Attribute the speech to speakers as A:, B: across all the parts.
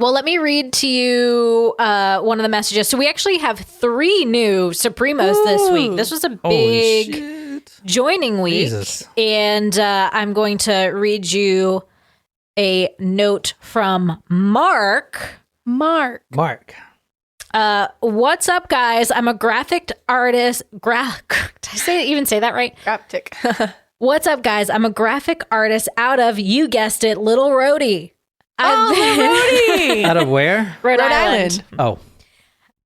A: Well, let me read to you one of the messages. So we actually have 3 new Supremos this week. This was a big joining week. Jesus. And I'm going to read you a note from Mark. What's up, guys? I'm a graphic artist. Did I even say that right?
B: Graphic.
A: What's up, guys? I'm a graphic artist out of, you guessed it, Little Rhodey.
B: Rhodey!
C: Out of where?
A: Rhode Island.
C: Oh.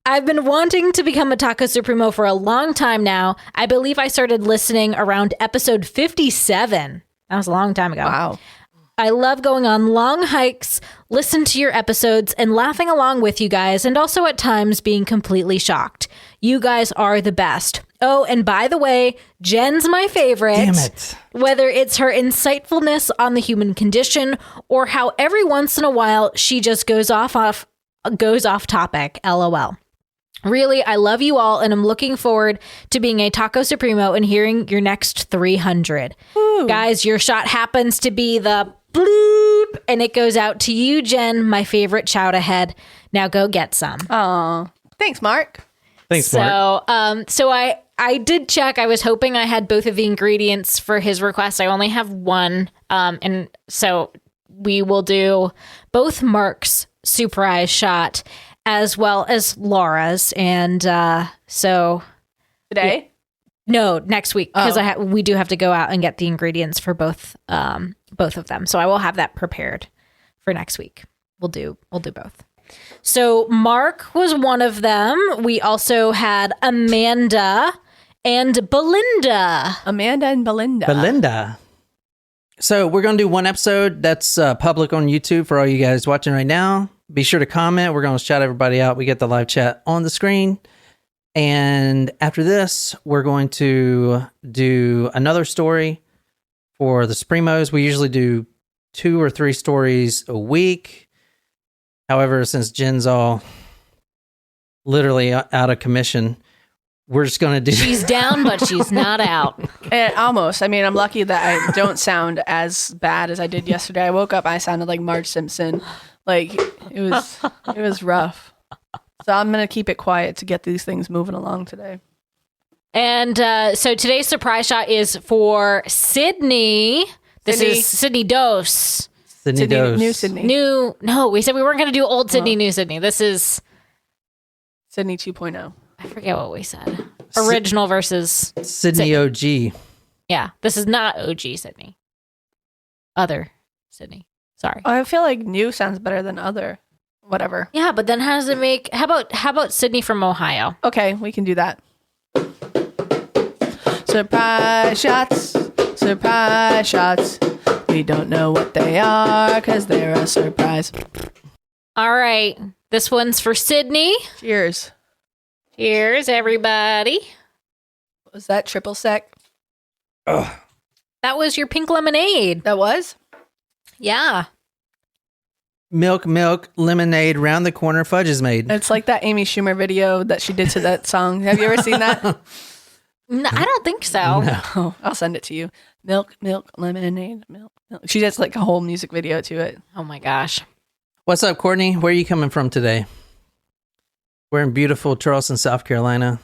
A: I've been wanting to become a Taco Supremo for a long time now. I believe I started listening around episode 57. That was a long time ago.
B: Wow.
A: I love going on long hikes, listen to your episodes, and laughing along with you guys, and also at times being completely shocked. You guys are the best. Oh, and by the way, Jen's my favorite.
C: Damn it.
A: Whether it's her insightfulness on the human condition or how every once in a while she just goes off topic. LOL. Really, I love you all, and I'm looking forward to being a Taco Supremo and hearing your next 300. Ooh. Guys, your shot happens to be the bloop, and it goes out to you, Jen, my favorite shout ahead. Now go get some.
B: Oh, thanks, Mark.
A: Mark. So I did check. I was hoping I had both of the ingredients for his request. I only have one. And so we will do both Mark's surprise shot as well as Laura's. And so
B: today?
A: No, next week, because we do have to go out and get the ingredients for both of them. So I will have that prepared for next week. We'll do both. So Mark was one of them. We also had Amanda and Belinda.
C: Belinda. So we're going to do one episode that's public on YouTube for all you guys watching right now. Be sure to comment. We're going to shout everybody out. We get the live chat on the screen. And after this, we're going to do another story for the Supremos. We usually do 2 or 3 stories a week. However, since Jen's all literally out of commission, we're just going to do...
A: She's down, but she's not out.
B: Almost. I mean, I'm lucky that I don't sound as bad as I did yesterday. I woke up, I sounded like Marge Simpson. Like, it was rough. So I'm going to keep it quiet to get these things moving along today.
A: And so today's surprise shot is for Sydney. This is Sydney Dose.
C: Sydney Dose.
B: New Sydney.
A: No, we said we weren't going to do old Sydney, new Sydney. This is
B: Sydney 2.0.
A: I forget what we said. Original versus
C: Sydney OG.
A: Yeah, this is not OG Sydney. Other Sydney. Sorry.
B: I feel like new sounds better than other. Whatever.
A: Yeah, but then how does it make... How about Sydney from Ohio?
B: Okay, we can do that. Surprise shots. Surprise shots. We don't know what they are because they're a surprise.
A: All right. This one's for Sydney.
B: Cheers.
A: Cheers, everybody.
B: Was that triple sec?
C: Ugh.
A: That was your pink lemonade.
B: That was?
A: Yeah.
C: Milk, lemonade, round the corner, fudge is made.
B: It's like that Amy Schumer video that she did to that song. Have you ever seen that?
A: No, I don't think so.
C: No.
B: Oh, I'll send it to you. Milk, lemonade, milk. She does like a whole music video to it.
A: Oh my gosh.
C: What's up, Courtney? Where are you coming from today? We're in beautiful Charleston, South Carolina.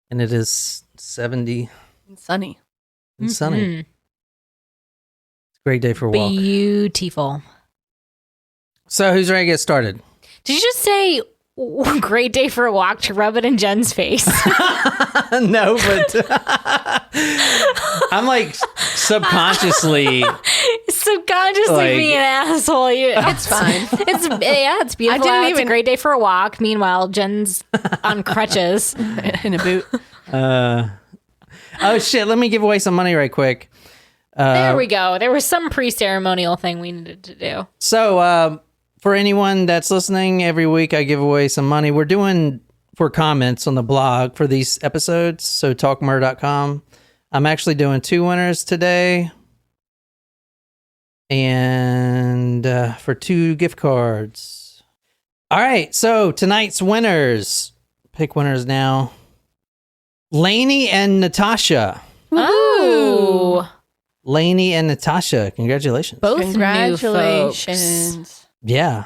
C: And it is 70.
B: And sunny.
C: And sunny. It's a great day for a walk.
A: Beautiful. So
C: who's ready to get started?
A: Did you just say great day for a walk to rub it in Jen's face?
C: No, but I'm like subconsciously
A: being an asshole.
B: It's fine.
A: It's beautiful. It's a great day for a walk. Meanwhile, Jen's on crutches
B: in a boot.
C: Oh shit! Let me give away some money right quick.
A: There we go. There was some pre-ceremonial thing we needed to do.
C: So, for anyone that's listening, every week I give away some money. We're doing for comments on the blog for these episodes, so talkmur.com. I'm actually doing 2 winners today. And for 2 gift cards. All right, so tonight's winners. Pick winners now. Lainey and Natasha.
A: Oh.
C: Lainey and Natasha, congratulations.
A: Both
B: congratulations.
A: New folks.
C: Yeah.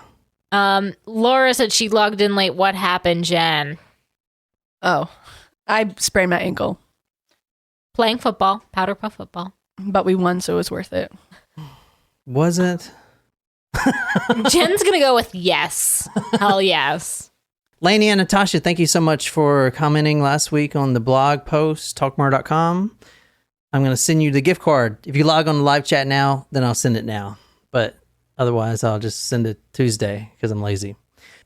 A: Laura said she logged in late. What happened, Jen?
B: Oh, I sprained my ankle,
A: Playing football, powder puff football.
B: but we won, so it was worth it.
C: Was it?
A: Jen's gonna go with yes. Hell yes.
C: Lainey and Natasha, thank you so much for commenting last week on the blog post, talkmore.com. I'm going to send you the gift card. If you log on the live chat now, then I'll send it now. But otherwise, I'll just send it Tuesday because I'm lazy.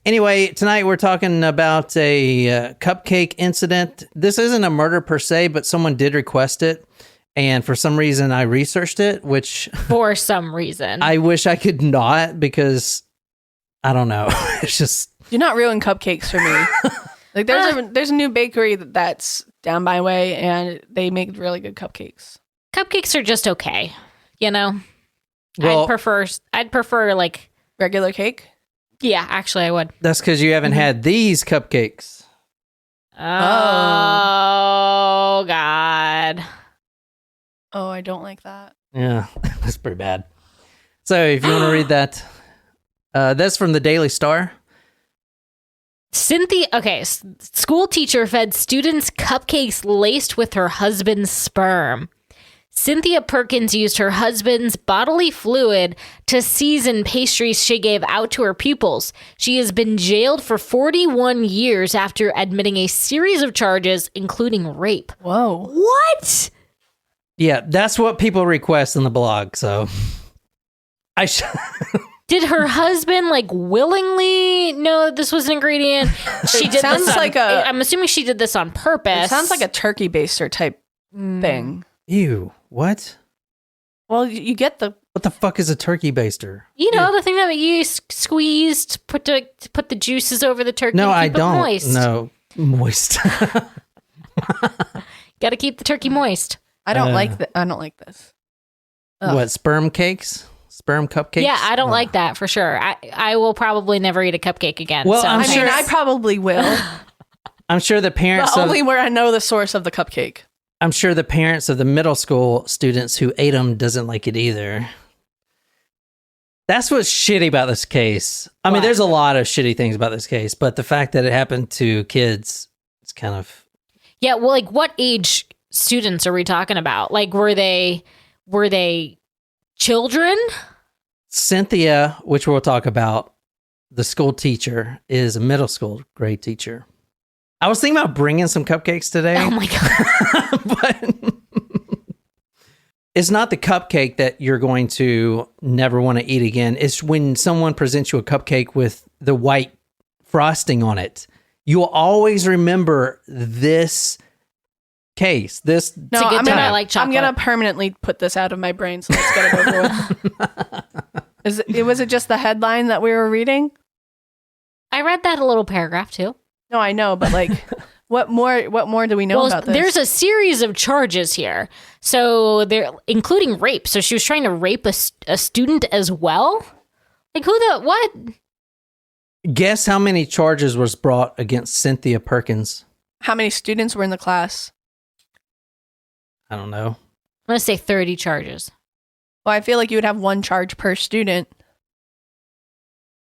C: Anyway, tonight we're talking about a cupcake incident. This isn't a murder per se, but someone did request it. And for some reason, I researched it, which...
A: For some reason.
C: I wish I could not because, I don't know. It's just...
B: You're not ruining cupcakes for me. Like there's a new bakery that's down my way, and they make really good cupcakes.
A: Cupcakes are just okay, you know.
C: Well,
A: I'd prefer like
B: Regular cake.
A: yeah. Actually, I would.
C: that's because you haven't had these cupcakes.
A: Oh God.
B: Oh, I don't like that.
C: Yeah, that's pretty bad. So if you want to read that, that's from the Daily Star.
A: Cynthia, okay, school teacher fed students cupcakes laced with her husband's sperm. Cynthia Perkins used her husband's bodily fluid to season pastries she gave out to her pupils. She has been jailed for 41 years after admitting a series of charges, including rape.
B: Whoa.
A: What?
C: Yeah, that's what people request in the blog. So
A: Did her husband like willingly know this was an ingredient? She did
B: sounds
A: this
B: like
A: I'm assuming she did this on purpose.
B: It sounds like a turkey baster type thing.
C: Ew, what?
B: Well, you get the
C: What the fuck is a turkey baster?
A: You know, the thing that you squeezed, put the juices over the turkey.
C: No,
A: and keep
C: I
A: it
C: don't.
A: Moist.
C: No, moist.
A: Got to keep the turkey moist.
B: I don't like I don't like this. Ugh.
C: What, sperm cakes? Sperm cupcakes?
A: Yeah, I don't
C: No.
A: like that for sure. I will probably never eat a cupcake again.
C: Well,
A: so
C: I'm
B: I
C: sure-
B: mean, I probably will,
C: I'm sure the parents
B: but
C: of,
B: only where I know the source of the cupcake.
C: I'm sure the parents of the middle school students who ate them doesn't like it either. That's what's shitty about this case. I mean,
A: What?
C: there's a lot of shitty things about this case, but the fact that it happened to kids, it's kind of...
A: Yeah, well, like what age students are we talking about? Like were they children?
C: Cynthia, which we'll talk about, the school teacher, is a middle school grade teacher. I was thinking about bringing some cupcakes today.
A: Oh my God.
C: But it's not the cupcake that you're going to never want to eat again. It's when someone presents you a cupcake with the white frosting on it. You'll always remember this case. This
B: No,
A: a good
B: I'm
A: time.
B: gonna
A: I like chocolate.
B: I'm gonna permanently put this out of my brain. So let's get it over with. Was it just the headline that we were reading?
A: I read that a little paragraph too.
B: No, I know, but like, what more do we know about this?
A: There's a series of charges here. So they're including rape. So she was trying to rape a student as well? Like what?
C: Guess how many charges was brought against Cynthia Perkins?
B: How many students were in the class?
C: I don't know.
A: I'm going to say 30 charges.
B: Well, I feel like you would have one charge per student.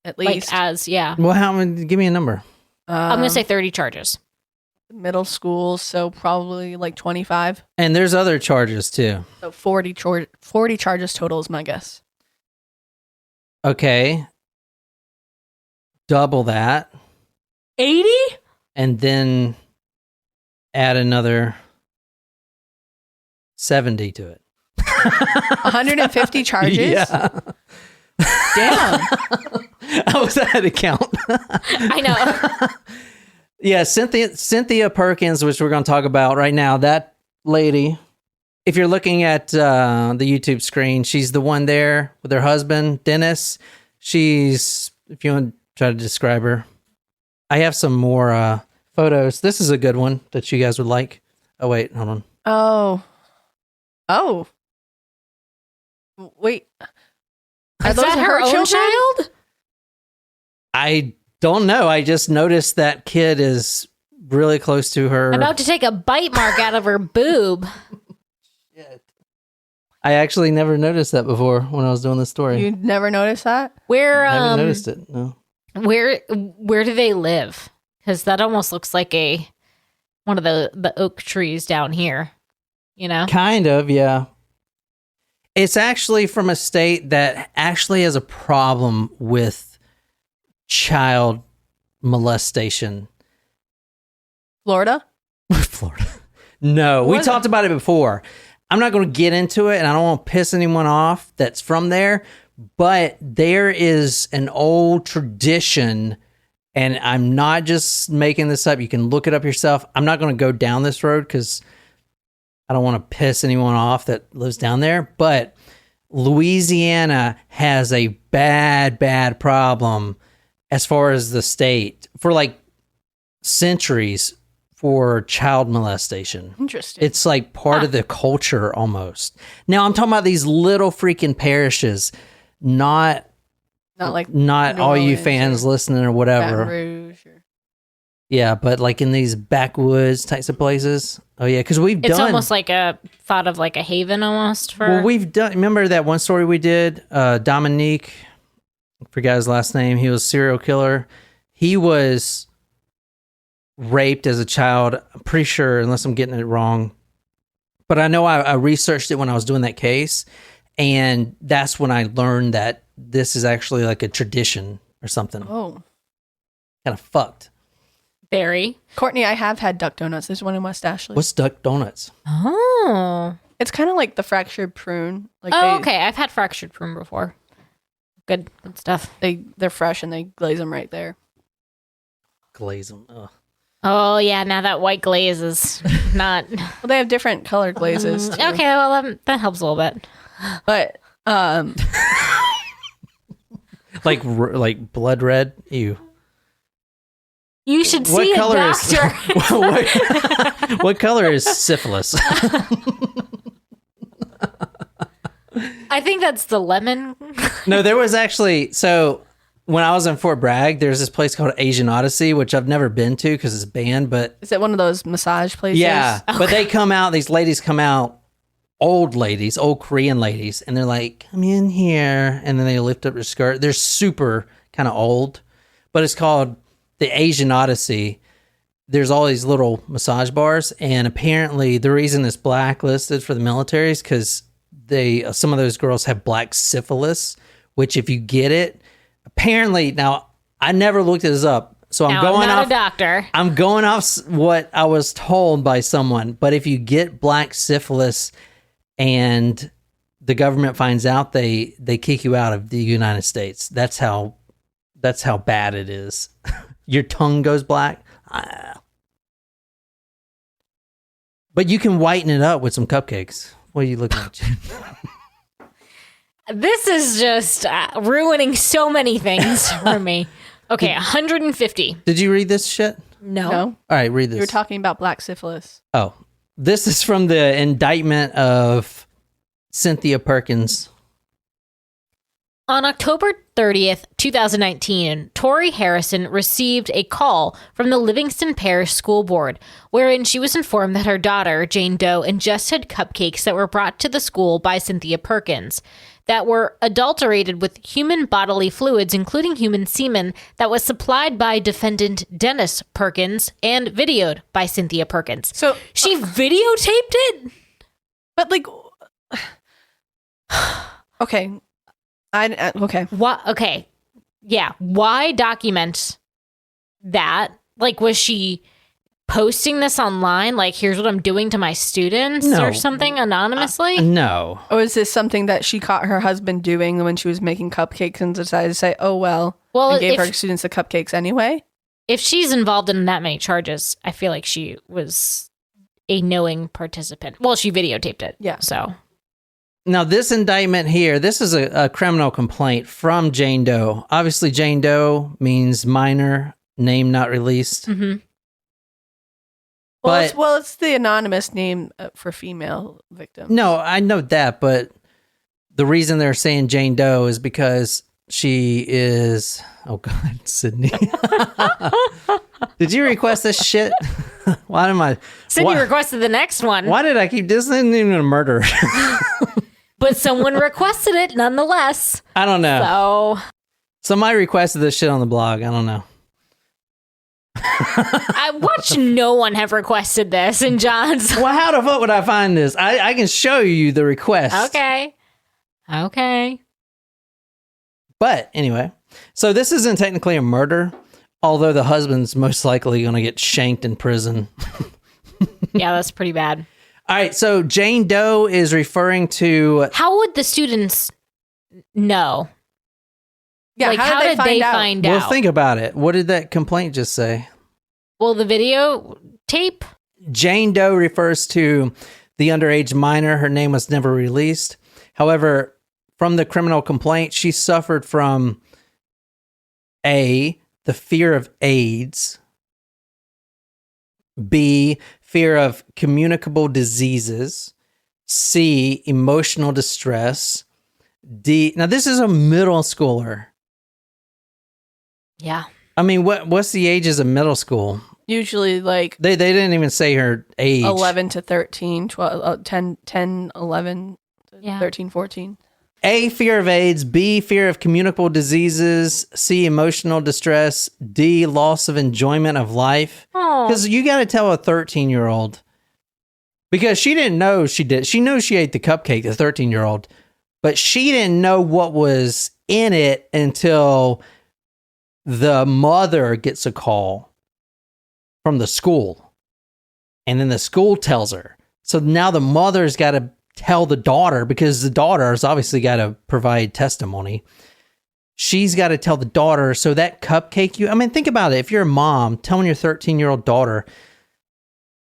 B: At least.
A: Yeah.
C: Well, how many? Give me a number.
A: I'm going to say 30 charges.
B: Middle school, so probably like 25.
C: And there's other charges too.
B: So 40 charges total is my guess.
C: Okay. Double that.
A: 80?
C: And then add another 70 to it.
B: 150 charges?
C: Yeah.
B: Damn.
C: I was at a count.
A: I know.
C: Yeah, Cynthia Perkins, which we're going to talk about right now. That lady, if you're looking at the YouTube screen, she's the one there with her husband, Dennis. She's, if you want to try to describe her, I have some more photos. This is a good one that you guys would like. Oh, wait, hold on.
B: Oh. Wait. Are
A: Is
B: those
A: that her own
B: children?
A: child?
C: I don't know. I just noticed that kid is really close to her.
A: About to take a bite mark out of her boob.
C: Shit. I actually never noticed that before when I was doing this story.
B: You never noticed that?
A: Where
C: I haven't noticed it. No.
A: where do they live? Because that almost looks like one of the oak trees down here. You know,
C: Kind of, yeah. It's actually from a state that actually has a problem with child molestation.
B: Florida?
C: Florida. No, we talked about it before. I'm not going to get into it, and I don't want to piss anyone off that's from there, but there is an old tradition, and I'm not just making this up. You can look it up yourself. I'm not going to go down this road because I don't want to piss anyone off that lives down there, but Louisiana has a bad problem as far as the state for like centuries for child molestation.
B: Interesting.
C: It's like part of the culture almost. Now I'm talking about these little freaking parishes, not
B: like
C: not all you fans listening or whatever.
B: Baton Rouge or...
C: Yeah, but like in these backwoods types of places. Oh yeah, because
A: it's almost like a thought of like a haven almost for.
C: Well, we've done. Remember that one story we did? Dominique, I forgot his last name. He was a serial killer. He was raped as a child. I'm pretty sure, unless I'm getting it wrong. But I know I researched it when I was doing that case, and that's when I learned that this is actually like a tradition or something.
B: Oh,
C: kind of fucked.
A: Very.
B: Courtney, I have had duck donuts. There's one in West Ashley.
C: What's duck donuts?
A: Oh.
B: It's kind of like the fractured prune. Like
A: Okay. I've had fractured prune before. Good stuff.
B: They're fresh and they glaze them right there.
C: Glaze them. Ugh.
A: Oh yeah, now that white glaze is not.
B: Well, they have different colored glazes. Too.
A: Okay, well that helps a little bit.
B: But
C: like blood red. Ew.
A: You should see a doctor.
C: What color is syphilis?
A: I think that's the lemon.
C: No, there was actually, so when I was in Fort Bragg, there's this place called Asian Odyssey, which I've never been to because it's banned, but
B: is it one of those massage places?
C: yeah, but they come out, these ladies come out, old ladies, old Korean ladies, and they're like, come in here, and then they lift up their skirt. They're super kind of old, but it's called the Asian Odyssey. There's all these little massage bars, and apparently the reason it's blacklisted for the military is because some of those girls have black syphilis, which if you get it, apparently, now I never looked this up, so I'm not
A: a doctor.
C: I'm going off what I was told by someone, but if you get black syphilis and the government finds out, they kick you out of the United States. That's how bad it is. Your tongue goes black. But you can whiten it up with some cupcakes. What are you looking at?
A: This is just ruining so many things for me. Okay, 150.
C: Did you read this shit?
A: No.
C: All right, read this.
B: You were talking about black syphilis.
C: Oh, this is from the indictment of Cynthia Perkins.
A: On October 30th, 2019, Tori Harrison received a call from the Livingston Parish School Board, wherein she was informed that her daughter, Jane Doe, ingested cupcakes that were brought to the school by Cynthia Perkins that were adulterated with human bodily fluids, including human semen, that was supplied by defendant Dennis Perkins and videoed by Cynthia Perkins.
B: So
A: she videotaped it?
B: But like... Okay. Okay.
A: What? Okay. Yeah. Why document that? Like, was she posting this online? Like, here's what I'm doing to my students or something anonymously?
C: No.
B: Or is this something that she caught her husband doing when she was making cupcakes and decided to say, oh, well and gave her students the cupcakes anyway?
A: If she's involved in that many charges, I feel like she was a knowing participant. Well, she videotaped it.
B: Yeah.
A: So...
C: Now, this indictment here, this is a criminal complaint from Jane Doe. Obviously, Jane Doe means minor, name not released.
A: Mm-hmm.
B: Well, it's the anonymous name for female victims.
C: No, I know that, but the reason they're saying Jane Doe is because she is... Oh, God, Sydney. Did you request this shit?
A: Sydney requested the next one.
C: Why did I keep... This isn't even a murder.
A: but someone requested it nonetheless.
C: I don't know.
A: So
C: Somebody requested this shit on the blog. I don't know.
A: I watched no one have requested this in John's.
C: Well, how the fuck would I find this? I can show you the request.
A: Okay.
C: But anyway, so this isn't technically a murder, although the husband's most likely going to get shanked in prison.
A: Yeah, that's pretty bad.
C: All right, so Jane Doe is referring to...
A: How would the students know?
B: Yeah,
A: like,
B: how did they find out?
C: Well, think about it. What did that complaint just say?
A: Well, the video tape?
C: Jane Doe refers to the underage minor. Her name was never released. However, from the criminal complaint, she suffered from A, the fear of AIDS, B, fear of communicable diseases, C, emotional distress, D, now this is a middle schooler.
A: Yeah.
C: I mean, what's the ages of middle school?
B: Usually like
C: They didn't even say her age.
B: 11 to 13, 12, 10, 11,
A: Yeah.
B: 13, 14.
C: A, fear of AIDS, B, fear of communicable diseases, C, emotional distress, D, loss of enjoyment of life.
A: Oh.
C: Because you got to tell a 13-year-old, because she didn't know she did. She knew she ate the cupcake, the 13-year-old, but she didn't know what was in it until the mother gets a call from the school. And then the school tells her. So now the mother's got to tell the daughter, because the daughter has obviously got to provide testimony. She's got to tell the daughter. So that cupcake, I mean, think about it. If you're a mom telling your 13-year-old daughter,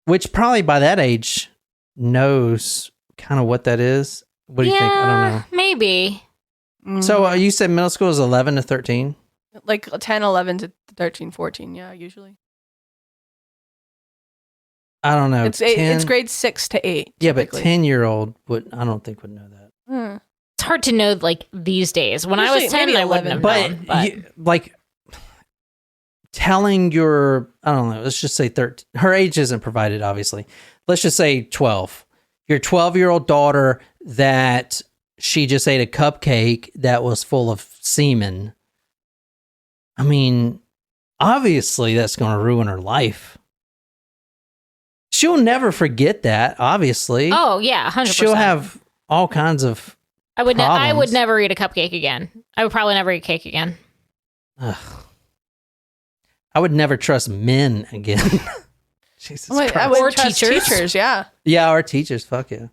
C: which probably by that age knows kind of what that is. What do you think? I don't know.
A: Maybe.
C: So you said middle school is 11 to 13?
B: Like 10, 11 to 13, 14. Yeah, usually.
C: I don't know.
B: It's grade 6 to 8.
C: Yeah, but
B: typically.
C: 10-year-old I don't think would know that.
A: It's hard to know, like, these days. When I was
B: Usually,
A: 10,
B: maybe
A: I wouldn't
B: 11.
A: have known. But
C: like telling your, I don't know, let's just say 13. Her age isn't provided, obviously. Let's just say 12. Your 12-year-old daughter that she just ate a cupcake that was full of semen. I mean, obviously that's going to ruin her life. She'll never forget that, obviously.
A: oh, yeah, 100%.
C: She'll have all kinds of
A: I would
C: problems.
A: never eat a cupcake again. I would probably never eat cake again.
C: Ugh. I would never trust men again. Jesus Christ.
B: I would
A: Or
B: trust
A: teachers.
B: teachers. Yeah.
C: Yeah, our teachers, fuck yeah.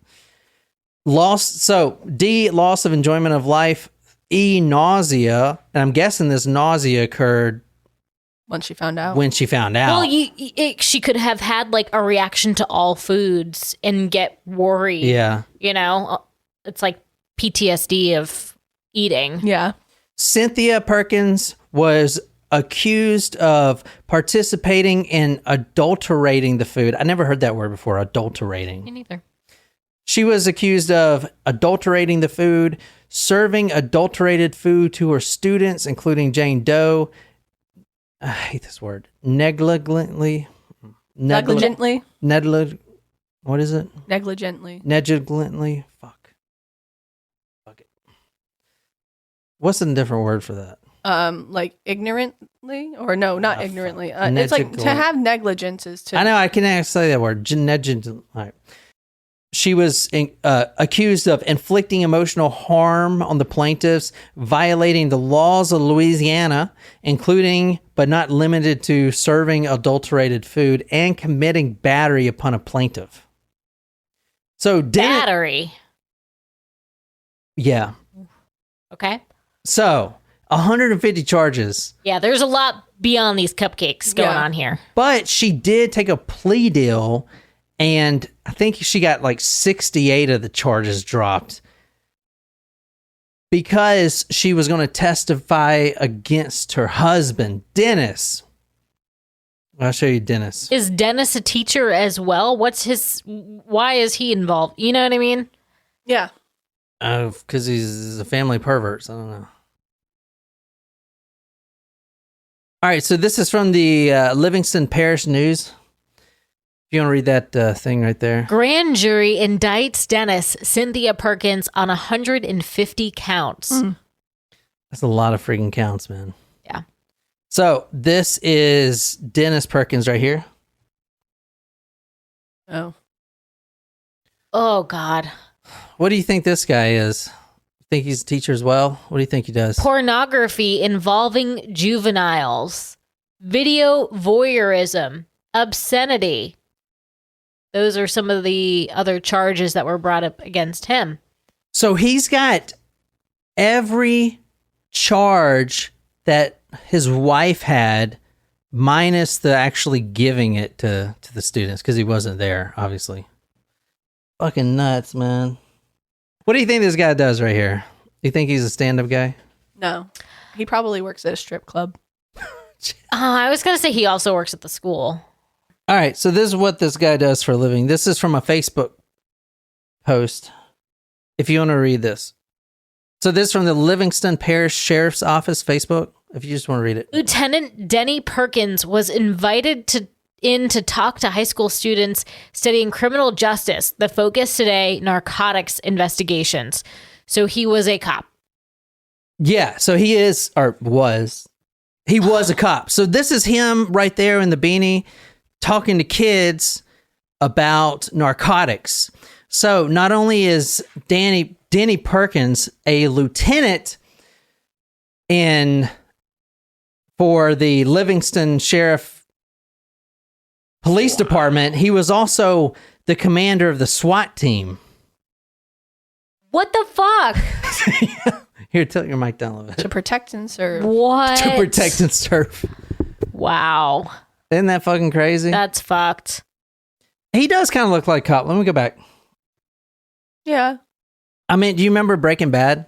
C: So D, loss of enjoyment of life. E, nausea. And I'm guessing this nausea occurred
B: Once she found out.
C: when she found out.
A: Well, she could have had, like, a reaction to all foods and get worried.
C: Yeah.
A: You know? It's like PTSD of eating.
B: Yeah.
C: Cynthia Perkins was accused of participating in adulterating the food. I never heard that word before, adulterating.
A: Me neither.
C: She was accused of adulterating the food, serving adulterated food to her students, including Jane Doe. I hate this word. Negligently.
B: Negligently.
C: What is it?
B: Negligently.
C: Negligently. Fuck it. What's a different word for that?
B: Like ignorantly, or no, not
C: Ah,
B: ignorantly.
C: fuck.
B: It's like to
C: Negligent.
B: have negligence is to.
C: I know, I can say that word. Negligent. All right. She was accused of inflicting emotional harm on the plaintiffs, violating the laws of Louisiana, including but not limited to serving adulterated food, and committing battery upon a plaintiff. So
A: Battery.
C: Yeah.
A: Okay.
C: So 150 charges,
A: Yeah, there's a lot beyond these cupcakes going
B: Yeah.
A: on here.
C: but she did take a plea deal, and I think she got like 68 of the charges dropped because she was going to testify against her husband, Dennis. I'll show you Dennis.
A: Is Dennis a teacher as well? Why is he involved? You know what I mean?
B: Yeah.
C: Because he's a family pervert. So I don't know. All right, so this is from the Livingston Parish News. If you want to read that thing right there.
A: Grand jury indicts Dennis Cynthia Perkins on 150 counts.
C: That's a lot of freaking counts, man.
A: Yeah.
C: So this is Dennis Perkins right here.
B: Oh.
A: Oh, God.
C: What do you think this guy is? Think he's a teacher as well? What do you think he does?
A: Pornography involving juveniles, video voyeurism, obscenity. Those are some of the other charges that were brought up against him.
C: So he's got every charge that his wife had, minus the actually giving it to the students, because he wasn't there, obviously. Fucking nuts, man. What do you think this guy does right here? You think he's a stand-up guy?
B: No. He probably works at a strip club.
A: I was going to say he also works at the school.
C: All right, so this is what this guy does for a living. This is from a Facebook post, if you want to read this. So this is from the Livingston Parish Sheriff's Office Facebook, if you just want to read it.
A: Lieutenant Denny Perkins was invited in to talk to high school students studying criminal justice. The focus today, narcotics investigations. So he was a cop.
C: Yeah, so he is, or was. He was a cop. So this is him right there in the beanie talking to kids about narcotics. So not only is Denny Perkins a lieutenant for the Livingston Sheriff Police Department, he was also the commander of the SWAT team.
A: What the fuck?
C: Here, tilt your mic down a little bit.
B: To protect and serve.
A: What?
C: To protect and serve.
A: Wow.
C: Isn't that fucking crazy?
A: That's fucked.
C: He does kind of look like a cop. Let me go back.
B: Yeah.
C: I mean, do you remember Breaking Bad?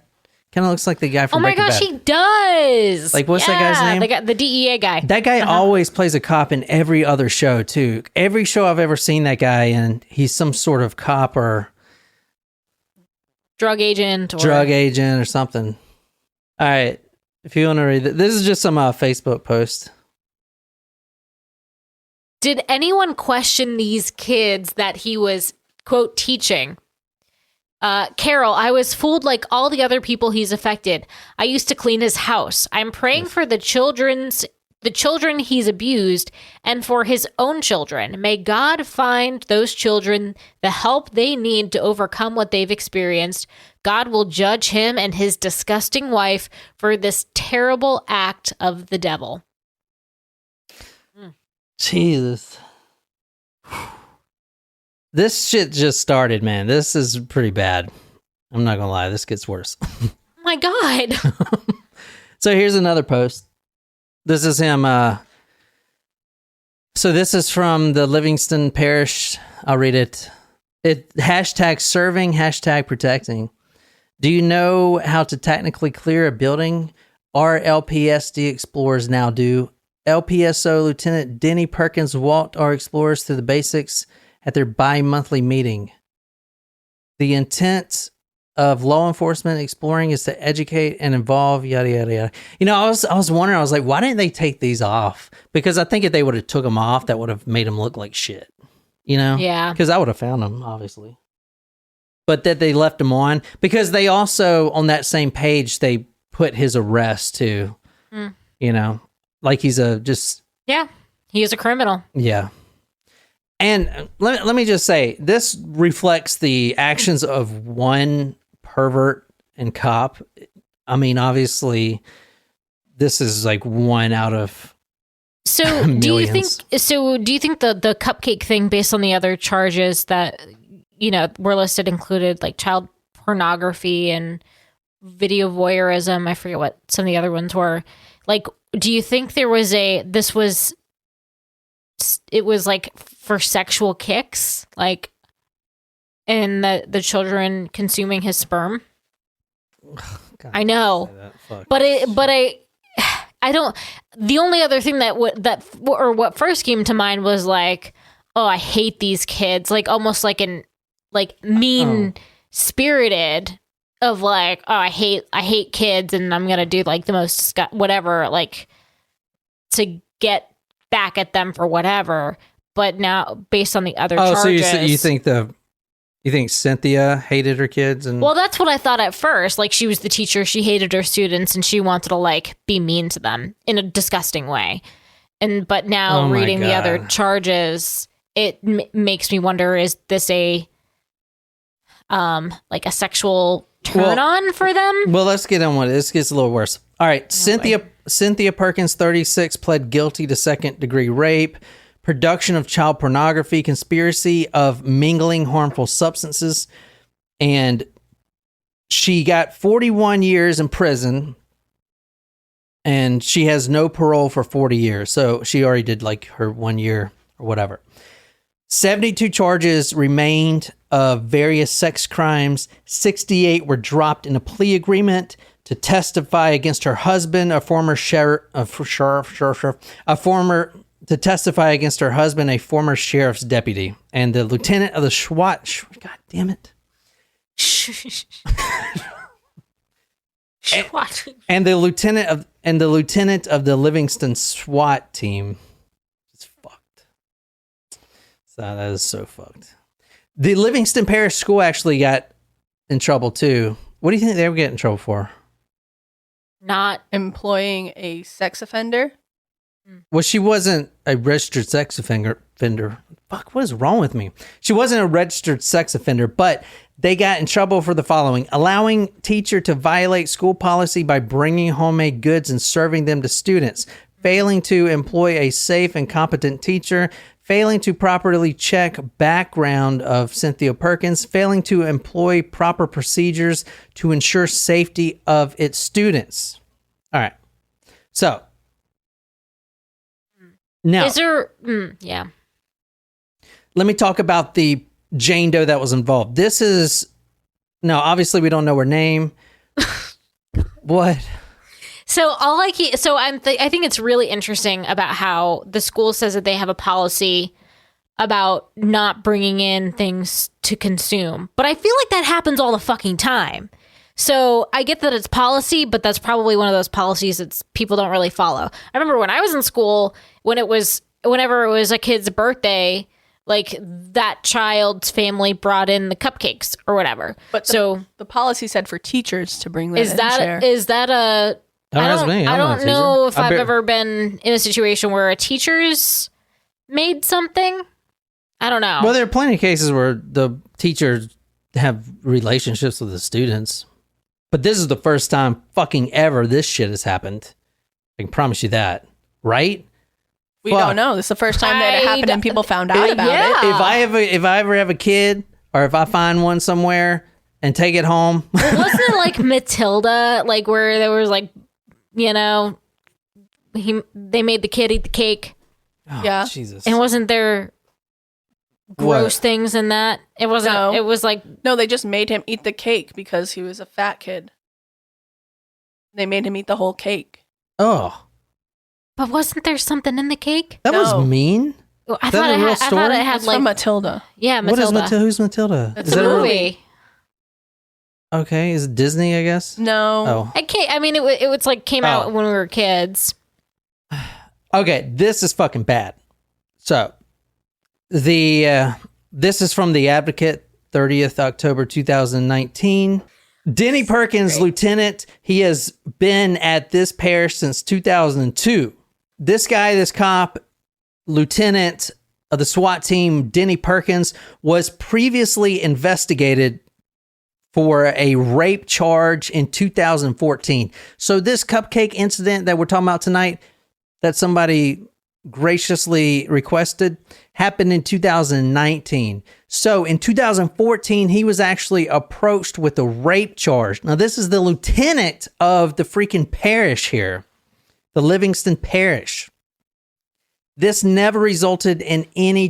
C: Kind of looks like the guy from Breaking Bad.
A: Oh my gosh, he does.
C: Like, what's that guy's name?
A: The DEA guy.
C: That guy always plays a cop in every other show, too. Every show I've ever seen that guy in, he's some sort of cop or
A: drug agent
C: or something. All right. If you want to read it, this is just some Facebook post.
A: Did anyone question these kids that he was, quote, teaching? Carol, I was fooled like all the other people he's affected. I used to clean his house. I'm praying for the children he's abused and for his own children. May God find those children the help they need to overcome what they've experienced. God will judge him and his disgusting wife for this terrible act of the devil.
C: Jesus. This shit just started, man. This is pretty bad. I'm not gonna lie. This gets worse.
A: Oh my God.
C: So here's another post. This is him. So this is from the Livingston Parish. I'll read it. Hashtag serving, hashtag protecting. Do you know how to technically clear a building? Our LPSD explorers now do. LPSO Lieutenant Denny Perkins walked our explorers through the basics at their bi-monthly meeting. The intent of law enforcement exploring is to educate and involve yada yada yada. You know, I was wondering, I was like, why didn't they take these off? Because I think if they would have took them off, that would have made them look like shit. You know?
A: Yeah.
C: Because I would have found them, obviously. But that they left them on, because they also, on that same page, they put his arrest too. You know, like he's
A: Yeah, he is a criminal.
C: Yeah. And let me just say, this reflects the actions of one pervert and cop. I mean, obviously, this is like one out of
A: Do you think the cupcake thing, based on the other charges that, you know, were listed, included like child pornography and video voyeurism? I forget what some of the other ones were. Like, do you think it was like for sexual kicks, like, and the children consuming his sperm?
C: God,
A: I know, but I don't. The only other thing what first came to mind was like, oh, I hate these kids, like almost like mean spirited of like, oh, I hate kids, and I'm gonna do like the most whatever, like, to get back at them for whatever. but now based on the other
C: Oh,
A: charges.
C: so you think Cynthia hated her kids? And
A: well, that's what I thought at first. Like, she was the teacher, she hated her students, and she wanted to like be mean to them in a disgusting way. But now reading the other charges, it makes me wonder: is this a like a sexual turn on for them?
C: Well, let's get on with it. This gets a little worse. All right, Cynthia Perkins, 36, pled guilty to second-degree rape, production of child pornography, conspiracy of mingling harmful substances, and she got 41 years in prison, and she has no parole for 40 years. So she already did like her 1 year or whatever. 72 charges remained of various sex crimes. 68 were dropped in a plea agreement to testify against her husband, a former sheriff's deputy, and the lieutenant of the SWAT. God damn it! and the lieutenant of the Livingston SWAT team. It's fucked. So that is so fucked. The Livingston Parish School actually got in trouble too. What do you think they were getting in trouble for?
B: Not employing a sex offender.
C: Well, she wasn't a registered sex offender. Fuck, what is wrong with me? She wasn't a registered sex offender, but they got in trouble for the following: allowing teacher to violate school policy by bringing homemade goods and serving them to students, failing to employ a safe and competent teacher, failing to properly check background of Cynthia Perkins, failing to employ proper procedures to ensure safety of its students. All right. So, now,
A: is there, yeah.
C: Let me talk about the Jane Doe that was involved. This is, no, obviously we don't know her name. What?
A: So I think it's really interesting about how the school says that they have a policy about not bringing in things to consume. But I feel like that happens all the fucking time. So I get that it's policy, but that's probably one of those policies that people don't really follow. I remember when I was in school, whenever it was a kid's birthday, like that child's family brought in the cupcakes or whatever.
B: But the policy said for teachers to bring that
A: is
B: in.
A: Is that a... I don't know if I've ever been in a situation where a teacher's made something. I don't know.
C: Well, there are plenty of cases where the teachers have relationships with the students. But this is the first time fucking ever this shit has happened. I can promise you that. Right?
B: We don't know. This is the first time that it happened and people found out about it.
C: If I ever have a kid, or if I find one somewhere and take it home.
A: Wasn't it like Matilda, like where there was like, you know, they made the kid eat the cake.
C: Oh,
B: yeah.
C: Jesus.
A: And wasn't there gross things in that? It wasn't.
B: No.
A: It was like,
B: no, they just made him eat the cake because he was a fat kid. They made him eat the whole cake.
C: Oh.
A: But wasn't there something in the cake?
C: That was mean.
A: I thought it had
B: it's
A: like
B: from Matilda.
A: Yeah, Matilda.
C: What is Matilda? Who's Matilda?
A: It's a movie.
C: Okay, is it Disney, I guess?
B: No.
C: Oh.
A: It was like came out when we were kids.
C: Okay, this is fucking bad. So, this is from The Advocate, 30th October 2019. Denny Perkins, lieutenant, he has been at this parish since 2002. This cop, lieutenant of the SWAT team, Denny Perkins, was previously investigated for a rape charge in 2014. So this cupcake incident that we're talking about tonight, that somebody graciously requested, happened in 2019. So in 2014, he was actually approached with a rape charge. Now, this is the lieutenant of the freaking parish here, the Livingston Parish. This never resulted in any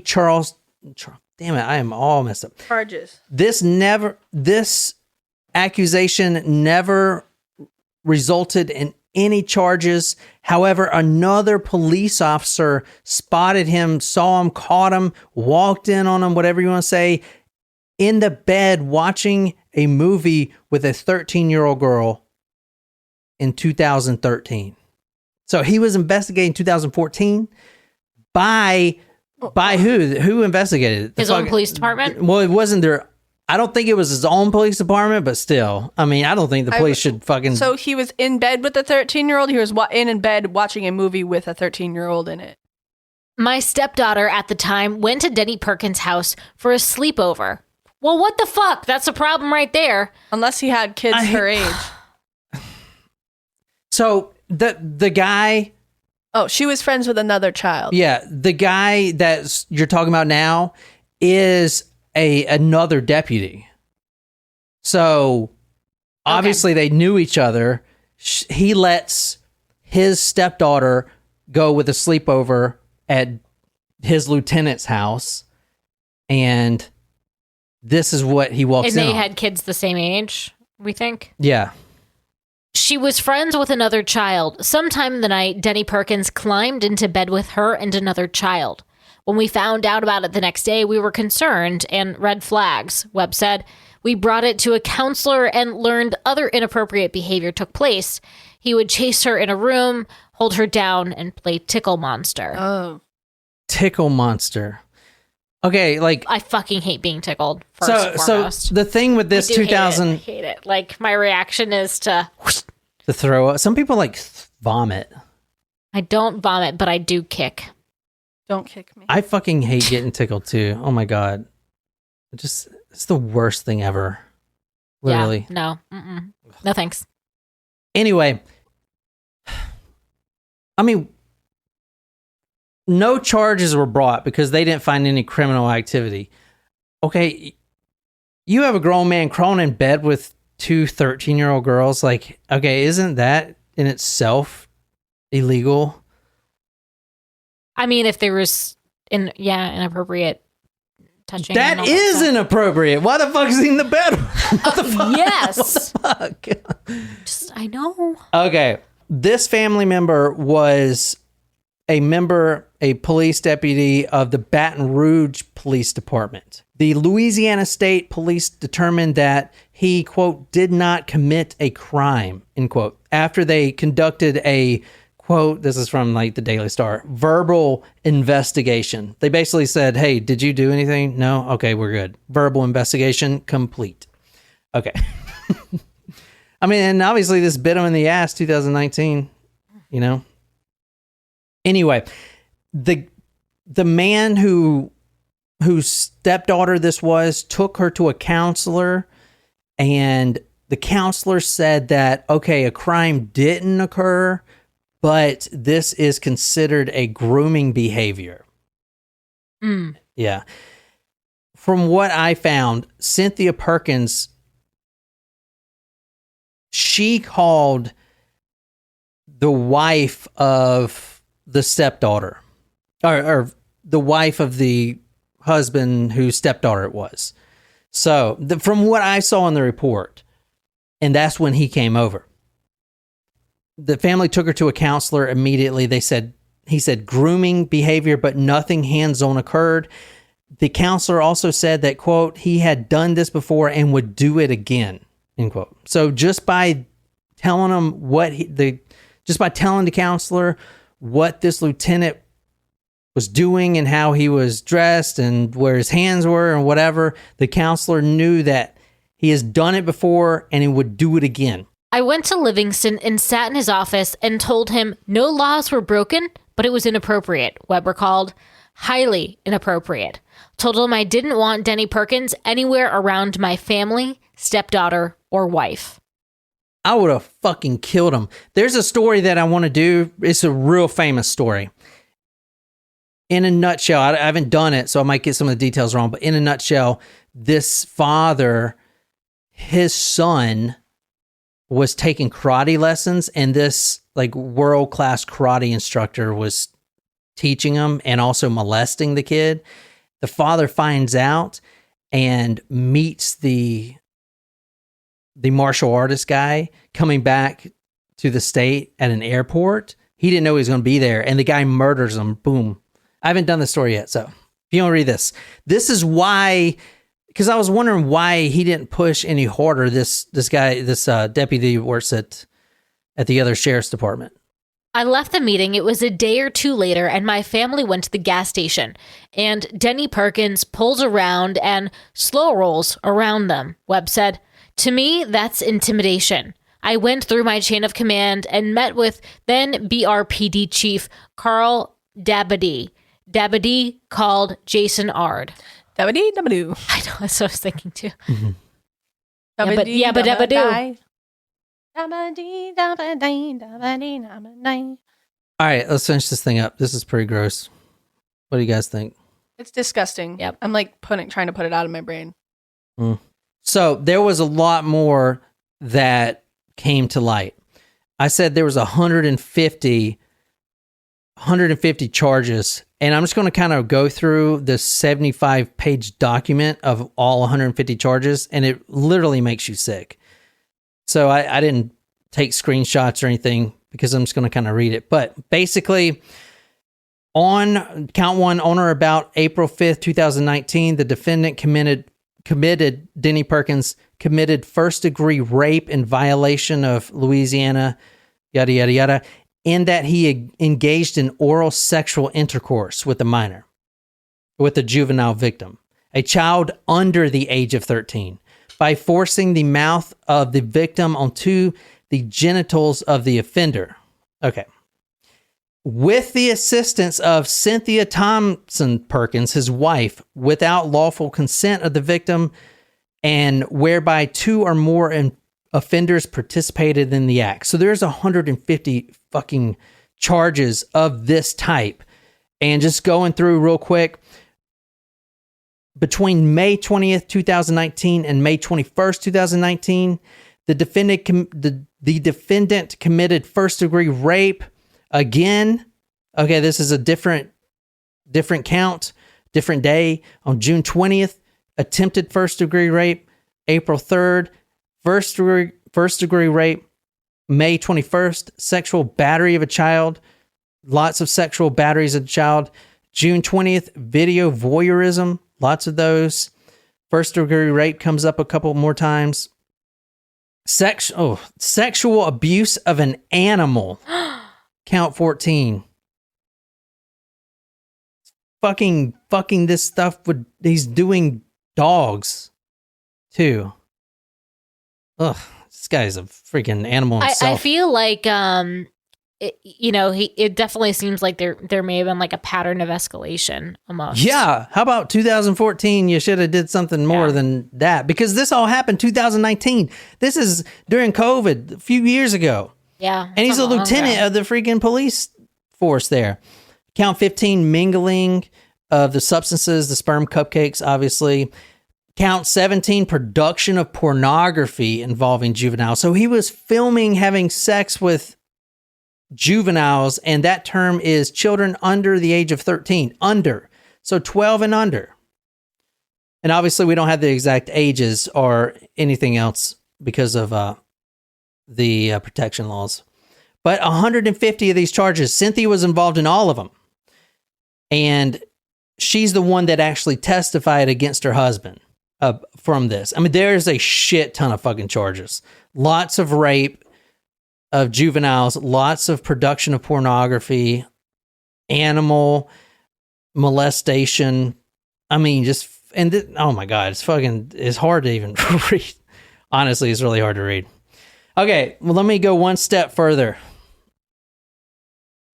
C: damn it, I am all messed up.
B: Charges.
C: This accusation never resulted in any charges. However, another police officer spotted him, saw him, caught him, walked in on him, whatever you want to say, in the bed watching a movie with a 13-year-old girl in 2013. So he was investigating 2014 by By who? Who investigated it?
A: His own police department?
C: Well, it wasn't there. I don't think it was his own police department, but still. I mean, I don't think the police should fucking...
B: So he was in bed with a 13-year-old? He was in bed watching a movie with a 13-year-old in it?
A: My stepdaughter at the time went to Denny Perkins' house for a sleepover. Well, what the fuck? That's a problem right there.
B: Unless he had kids her age.
C: So the guy...
B: Oh, she was friends with another child.
C: Yeah, the guy that you're talking about now is another deputy. So obviously they knew each other. He lets his stepdaughter go with a sleepover at his lieutenant's house, and this is what he walks in
A: And they
C: on.
A: had kids the same age, we think?
C: Yeah.
A: She was friends with another child. Sometime in the night, Denny Perkins climbed into bed with her and another child. When we found out about it the next day, we were concerned and red flags, Webb said. We brought it to a counselor and learned other inappropriate behavior took place. He would chase her in a room, hold her down, and play Tickle Monster.
B: Oh.
C: Tickle Monster. Okay, like...
A: I fucking hate being tickled, first and foremost.
C: So the thing with this 2000...
A: I hate it. Like, my reaction is to...
C: To throw up. Some people, like, vomit.
A: I don't vomit, but I do kick.
B: Don't kick me.
C: I fucking hate getting tickled, too. Oh, my God. It's the worst thing ever. Literally.
A: Yeah, no. Mm-mm. No, thanks.
C: Anyway, I mean, no charges were brought because they didn't find any criminal activity. Okay, you have a grown man crawling in bed with two 13-year-old girls. Like, okay, isn't that in itself illegal?
A: I mean, if there was inappropriate touching.
C: That is inappropriate. Why the fuck is he in the bed? What the fuck?
A: Yes.
C: What the fuck?
A: I know.
C: Okay. This family member was a police deputy of the Baton Rouge Police Department. The Louisiana State Police determined that he, quote, did not commit a crime, end quote, after they conducted a, quote, this is from like the Daily Star, verbal investigation. They basically said, hey, did you do anything? No? Okay, we're good. Verbal investigation complete. Okay. I mean, and obviously this bit him in the ass 2019, you know? Anyway, the man whose stepdaughter this was took her to a counselor, and the counselor said that, okay, a crime didn't occur, but this is considered a grooming behavior. Yeah. From what I found, Cynthia Perkins, she called the wife of the stepdaughter, or the wife of the husband whose stepdaughter it was. So from what I saw in the report, and that's when he came over. The family took her to a counselor immediately. He said grooming behavior, but nothing hands-on occurred. The counselor also said that, quote, he had done this before and would do it again, end quote. So just by telling him just by telling the counselor what this lieutenant was doing and how he was dressed and where his hands were and whatever, the counselor knew that he has done it before and he would do it again.
A: I went to Livingston and sat in his office and told him no laws were broken, but it was inappropriate, Webb recalled. Highly inappropriate. Told him I didn't want Denny Perkins anywhere around my family, stepdaughter, or wife.
C: I would have fucking killed him. There's a story that I want to do. It's a real famous story. In a nutshell, I haven't done it, so I might get some of the details wrong, but in a nutshell, this father, his son was taking karate lessons, and this like world-class karate instructor was teaching him and also molesting the kid. The father finds out and meets the martial artist guy coming back to the state at an airport. He didn't know he was going to be there, and the guy murders him. Boom. I haven't done the story yet, so if you want to read this is why, because I was wondering why he didn't push any harder. This guy, this deputy works at the other sheriff's department.
A: I left the meeting. It was a day or two later, and my family went to the gas station. And Denny Perkins pulls around and slow rolls around them, Webb said. To me, that's intimidation. I went through my chain of command and met with then BRPD Chief Carl Dabadie. Dabadie called Jason Ard.
B: Dabadee, dabadoo.
A: I know, that's what I was thinking too.
C: Mm-hmm.
A: Yeah, but dabadoo.
B: Dabadee, dabadee, dabadee, dabadee.
C: All right, let's finish this thing up. This is pretty gross. What do you guys think?
B: It's disgusting.
A: Yep.
B: I'm like trying to put it out of my brain.
C: So there was a lot more that came to light. I said there was 150 charges, and I'm just going to kind of go through the 75-page document of all 150 charges, and it literally makes you sick. So I didn't take screenshots or anything because I'm just going to kind of read it. But basically, on count one, on or about April 5th, 2019, the defendant Denny Perkins committed first-degree rape in violation of Louisiana, yada, yada, yada, in that he engaged in oral sexual intercourse with a minor, with a juvenile victim, a child under the age of 13, by forcing the mouth of the victim onto the genitals of the offender. Okay. With the assistance of Cynthia Perkins, his wife, without lawful consent of the victim, and whereby two or more offenders participated in the act. So there's 150 fucking charges of this type. And just going through real quick, between May 20th, 2019 and May 21st, 2019, the defendant committed first-degree rape again. Okay, this is a different count, different day. On June 20th, attempted first-degree rape. April 3rd, first-degree rape. May 21st, sexual battery of a child. Lots of sexual batteries of a child. June 20th, video voyeurism. Lots of those. First-degree rape comes up a couple more times. Sexual abuse of an animal. Count 14. Fucking this stuff he's doing dogs too. Ugh, this guy's a freaking animal himself.
A: I feel like it definitely seems like there may have been like a pattern of escalation almost.
C: Yeah. How about 2014? You should have did something more than that, because this all happened 2019. This is during COVID a few years ago.
A: Yeah.
C: And he's a lieutenant of the freaking police force there. Count 15, mingling of the substances, the sperm cupcakes, obviously. Count 17, production of pornography involving juveniles. So he was filming having sex with juveniles, and that term is children under the age of 13. Under. So 12 and under. And obviously we don't have the exact ages or anything else because of the protection laws. But 150 of these charges, Cynthia was involved in all of them. And she's the one that actually testified against her husband from this. I mean, there's a shit ton of fucking charges. Lots of rape of juveniles, lots of production of pornography, animal molestation. I mean, oh my God, it's hard to even read. Honestly, it's really hard to read. Okay, well, let me go one step further.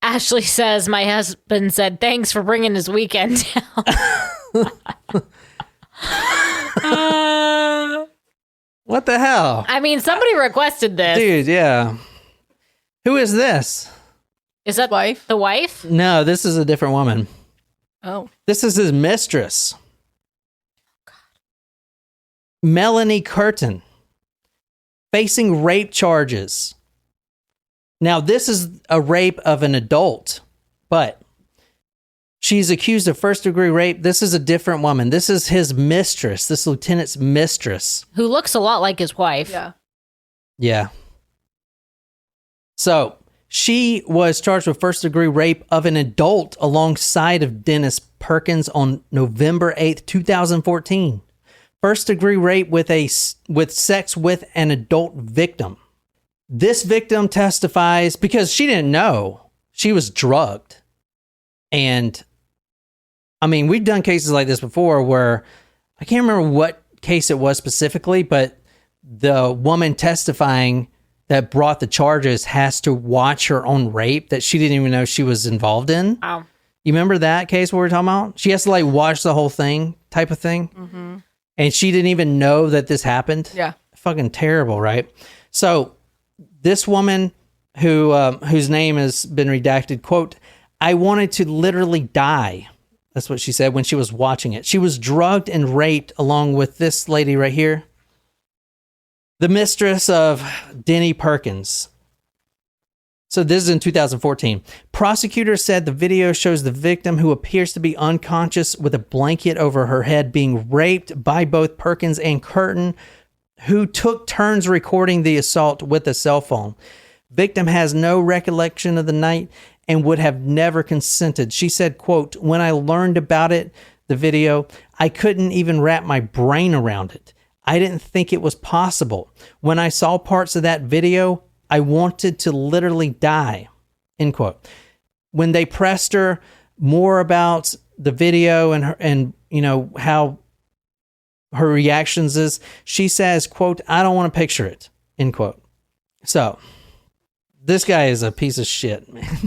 A: Ashley says, my husband said, thanks for bringing his weekend down.
C: What the hell?
A: I mean, somebody requested this.
C: Dude, yeah. Who is this?
A: Is that
B: wife?
A: The wife?
C: No, this is a different woman.
B: Oh.
C: This is his mistress. God. Melanie Curtin. Facing rape charges. Now, this is a rape of an adult, but she's accused of first-degree rape. This is a different woman. This is his mistress, this lieutenant's mistress.
A: Who looks a lot like his wife.
B: Yeah.
C: Yeah. So, she was charged with first-degree rape of an adult alongside of Dennis Perkins on November 8th, 2014. First-degree rape with sex with an adult victim. This victim testifies because she didn't know. she was drugged. And I mean, we've done cases like this before where I can't remember what case it was specifically, but the woman testifying that brought the charges has to watch her own rape that she didn't even know she was involved in.
A: Wow.
C: You remember that case we were talking about? She has to like watch the whole thing type of thing. Mm-hmm. And she didn't even know that this happened.
B: Yeah.
C: Fucking terrible, right? So this woman whose name has been redacted, quote, I wanted to literally die. That's what she said when she was watching it. She was drugged and raped along with this lady right here, the mistress of Denny Perkins. So this is in 2014. Prosecutors said the video shows the victim, who appears to be unconscious with a blanket over her head, being raped by both Perkins and Curtin, who took turns recording the assault with a cell phone. Victim has no recollection of the night and would have never consented. She said, quote, when I learned about it, the video, I couldn't even wrap my brain around it. I didn't think it was possible. When I saw parts of that video, I wanted to literally die, end quote. When they pressed her more about the video and you know, how her reactions is, she says, quote, I don't want to picture it, end quote. So this guy is a piece of shit, man.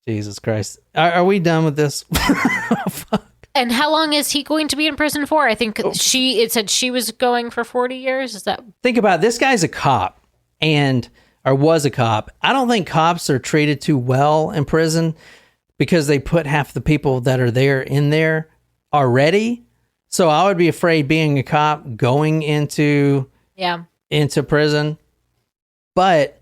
C: Jesus Christ. Are we done with this? Oh, fuck.
A: And how long is he going to be in prison for? I think it said she was going for 40 years. Is that?
C: Think about it. This guy's a cop or was a cop. I don't think cops are treated too well in prison because they put half the people that are there in there already. So I would be afraid being a cop going into prison. But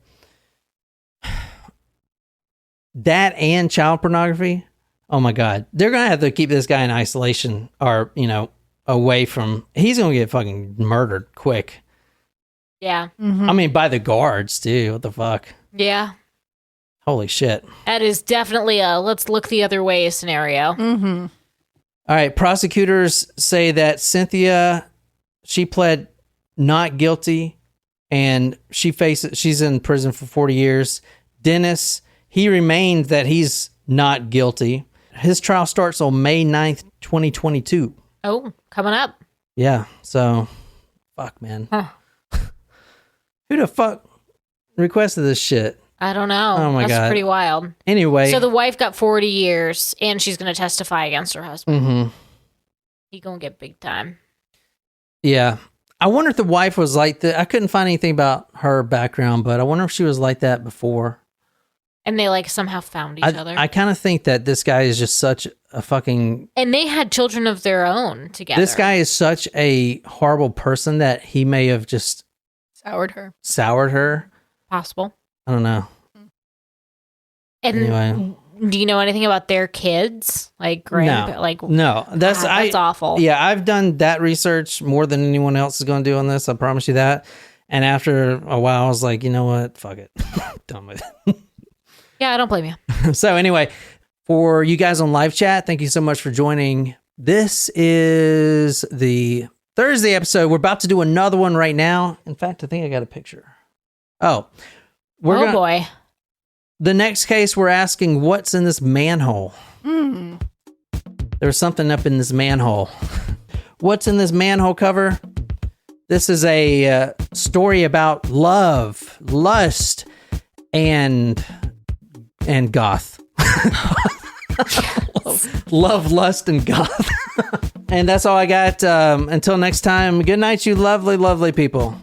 C: that and child pornography, oh my God, they're going to have to keep this guy in isolation or, you know, away from, he's going to get fucking murdered quick.
A: Yeah.
B: Mm-hmm.
C: I mean, by the guards too. What the fuck?
A: Yeah.
C: Holy shit.
A: That is definitely a let's look the other way scenario.
B: Mm-hmm.
C: All right. Prosecutors say that Cynthia, she pled not guilty and she's in prison for 40 years. Dennis, he remained that he's not guilty. His trial starts on May 9th, 2022.
A: Oh, coming up.
C: Yeah. So, fuck, man.
A: Huh.
C: Who the fuck requested this shit?
A: I don't know.
C: Oh my God.
A: That's pretty wild.
C: Anyway.
A: So the wife got 40 years and she's going to testify against her husband.
C: Mm-hmm.
A: He going to get big time.
C: Yeah. I wonder if the wife was like that. I couldn't find anything about her background, but I wonder if she was like that before.
A: And they like somehow found each other.
C: I kind of think that this guy is just such a fucking...
A: And they had children of their own together.
C: This guy is such a horrible person that he may have just... Soured her.
A: Possible.
C: I don't know.
A: And
C: anyway.
A: Do you know anything about their kids? Like,
C: no. That's
A: awful.
C: Yeah, I've done that research more than anyone else is going to do on this. I promise you that. And after a while, I was like, you know what? Fuck it. Done with it.
A: Yeah, I don't blame you.
C: So anyway, for you guys on live chat, thank you so much for joining. This is the Thursday episode. We're about to do another one right now. In fact, I think I got a picture. Oh,
A: boy.
C: The next case, we're asking what's in this manhole. There's something up in this manhole. What's in this manhole cover? This is a story about love, lust, and goth. love, lust, and goth. And that's all I got. Until next time, good night, you lovely, lovely people.